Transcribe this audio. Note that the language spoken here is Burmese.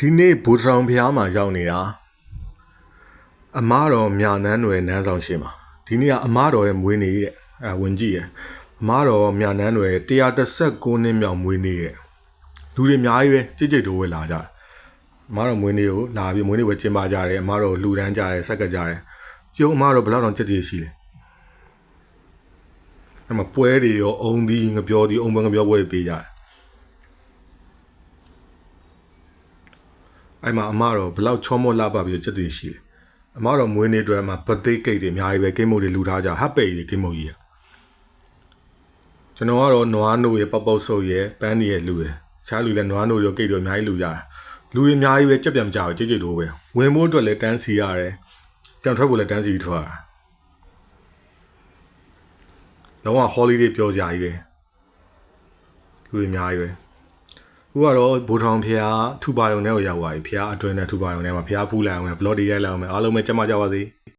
ဒီနေ့ဘူထောင်ဖျားမှာရောက်နေတာအမားတော်မြနန်းတွေနန်းဆောင်ရှိမှာဒီနေ့ကအမားတော်ရဲ့မွေးနေ့ရဲ့ဝင်ကြည့်ရဲ့အမားတော်မြနန်းတွေ139နှစ်မြောက်မွေးနေ့ရဲ့လူတွေအများကြီးပဲကြိတ်ကြိတ်တိုးဝဲလာကြအမားတော်မွေးနေ့ကိုလာပြီးမွေးနေ့ဝဲကျင်းပကြတယ်အမားတော်လှူဒန်းကြတယ်ဆက်ကကြတယ်ကျုံအမားတော်ဘယ်လောက်တောင်ကြက်ကြည်ရှိလဲအဲ့မှာပွဲတွေရောအုံသီးငပြောသီးအုံပွဲငပြောပွဲပေးကြတယ်အဲ့မှာအမတော်ဘလောက်ချောမောလှပပြီးစက်တည်ရှိတယ်အမတော်မွေးနေ့အတွက်မှာဘတ်သိကိတ်တွေအများကြီးပဲကိတ်မုတ်တွေလူထားကြဟပ်ပိတ်တွေကိတ်မုတ်ကြီးကျွန်တော်ကတော့နွားနို့ရဲ့ပေါက်ပေါက်ဆုပ်ရဲ့ပန်းတွေရဲ့လူရဲ့ရှားလူလည်းနွားနို့ရောကိတ်တွေအများကြီးလူကြတာလူတွေအများကြီးပဲကြက်ပြန်မကြဘူးကြိတ်ကြိတ်လိုပဲဝင်ဖို့အတွက်လည်းတန်းစီရတယ်ပြန်ထွက်ဖို့လည်းတန်းစီပြီးထွက်ရတာတော့ holiday ပြောကြကြီးပဲလူတွေအများကြီးပဲခုကတော့ဘူထောင်ဖျားထူပါယုံထဲကိုရောက်သွားပြီဖျားအတွင်းနဲ့ထူပါယုံထဲမှာဖျားဖူးလိုက်အောင်ပဲ vlog တွေရိုက်လိုက်အောင်ပဲအားလုံးပဲကြက်မကြပါစေ